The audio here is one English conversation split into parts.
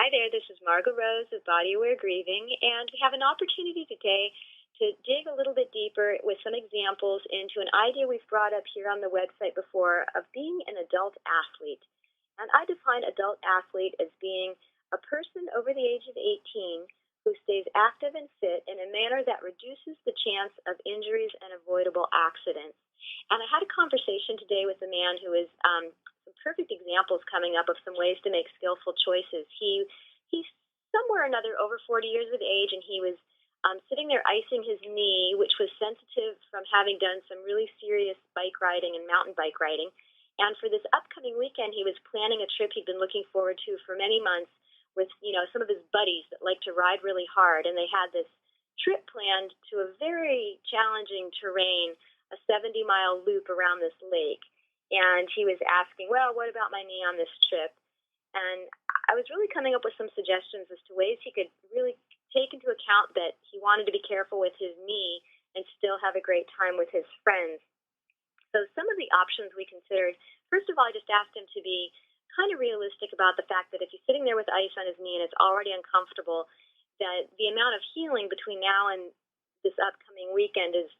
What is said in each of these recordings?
Hi there, this is Margo Rose of Body Aware Grieving, and we have an opportunity today to dig a little bit deeper with some examples into an idea we've brought up here on the website before of being an adult athlete. And I define adult athlete as being a person over the age of 18 who stays active and fit in a manner that reduces the chance of injuries and avoidable accidents. And I had a conversation today with a man who is some perfect examples coming up of some ways to make skillful choices. He's somewhere or another over 40 years of age, and he was sitting there icing his knee, which was sensitive from having done some really serious bike riding and mountain bike riding. And for this upcoming weekend, he was planning a trip he'd been looking forward to for many months with, some of his buddies that like to ride really hard. And they had this trip planned to a very challenging terrain, a 70-mile loop around this lake. And he was asking, well, what about my knee on this trip? And I was really coming up with some suggestions as to ways he could really take into account that he wanted to be careful with his knee and still have a great time with his friends. So some of the options we considered, first of all, I just asked him to be kind of realistic about the fact that if he's sitting there with ice on his knee and it's already uncomfortable, that the amount of healing between now and this upcoming weekend is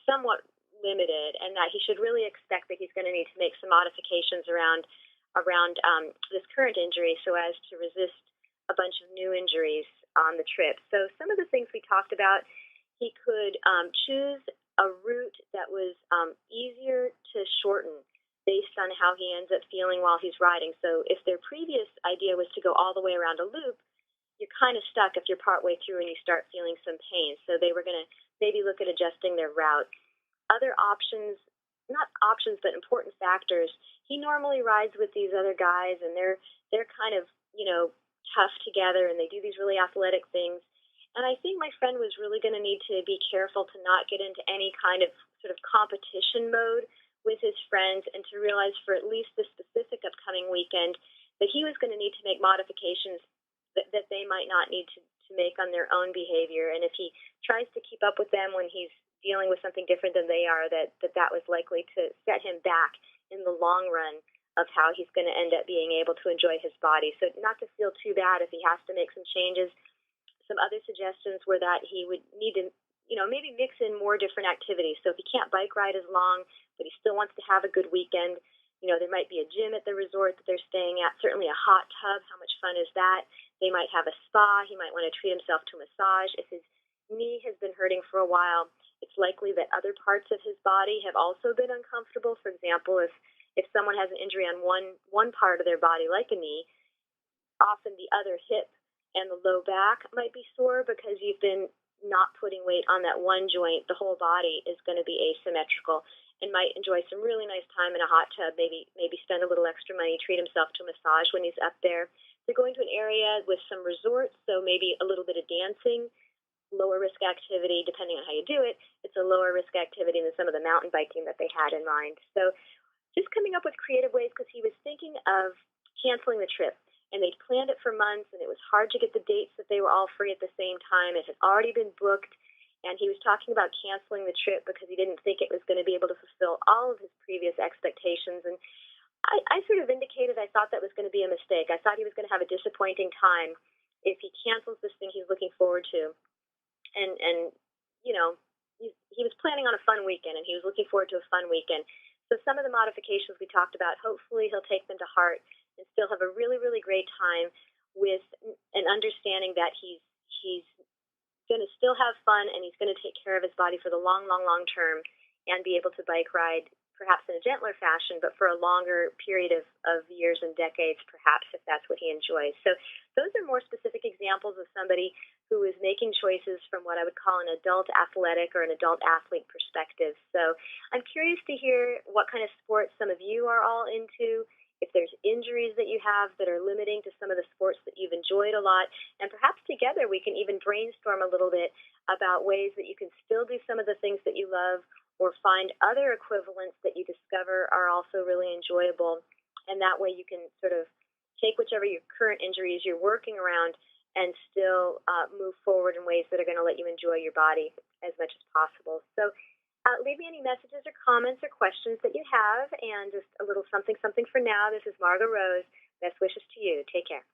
somewhat limited, and that he should really expect that he's going to need to make some modifications around this current injury so as to resist a bunch of new injuries on the trip. So some of the things we talked about, he could choose a route that was easier to shorten based on how he ends up feeling while he's riding. So if their previous idea was to go all the way around a loop, you're kind of stuck if you're partway through and you start feeling some pain. So they were going to maybe look at adjusting their route. Other options, not options, but important factors, he normally rides with these other guys, and they're kind of, tough together, and they do these really athletic things. And I think my friend was really going to need to be careful to not get into any kind of sort of competition mode with his friends, and to realize for at least the specific upcoming weekend that he was going to need to make modifications that they might not need to make on their own behavior. And if he tries to keep up with them when he's dealing with something different than they are, that was likely to set him back in the long run of how he's going to end up being able to enjoy his body. So not to feel too bad if he has to make some changes. Some other suggestions were that he would need to, maybe mix in more different activities. So if he can't bike ride as long, but he still wants to have a good weekend, there might be a gym at the resort that they're staying at, certainly a hot tub. How much fun is that? They might have a spa. He might want to treat himself to a massage. If his knee has been hurting for a while, it's likely that other parts of his body have also been uncomfortable. For example, if someone has an injury on one part of their body, like a knee, often the other hip and the low back might be sore because you've been not putting weight on that one joint. The whole body is going to be asymmetrical, and might enjoy some really nice time in a hot tub, maybe spend a little extra money, treat himself to a massage when he's up there. They're going to an area with some resorts, so maybe a little bit of dancing, lower risk activity, depending on how you do it. It's a lower risk activity than some of the mountain biking that they had in mind. So just coming up with creative ways, because he was thinking of canceling the trip. And they'd planned it for months, and it was hard to get the dates that they were all free at the same time. It had already been booked, and he was talking about canceling the trip because he didn't think it was going to be able to fulfill all of his previous expectations. And I sort of indicated I thought that was going to be a mistake. I thought he was going to have a disappointing time if he cancels this thing he's looking forward to. And he was planning on a fun weekend, and he was looking forward to a fun weekend. So some of the modifications we talked about, hopefully he'll take them to heart and still have a really, really great time with an understanding that he's going to still have fun, and he's going to take care of his body for the long, long, long term, and be able to bike ride perhaps in a gentler fashion, but for a longer period of years and decades, perhaps, if that's what he enjoys. So those are more specific examples of somebody who is making choices from what I would call an adult athletic or an adult athlete perspective. So I'm curious to hear what kind of sports some of you are all into, if there's injuries that you have that are limiting to some of the sports that you've enjoyed a lot, and perhaps together we can even brainstorm a little bit about ways that you can still do some of the things that you love, or find other equivalents that you discover are also really enjoyable. And that way you can sort of take whichever your current injuries you're working around and still move forward in ways that are going to let you enjoy your body as much as possible. So leave me any messages or comments or questions that you have, and just a little something for now. This is Margo Rose. Best wishes to you. Take care.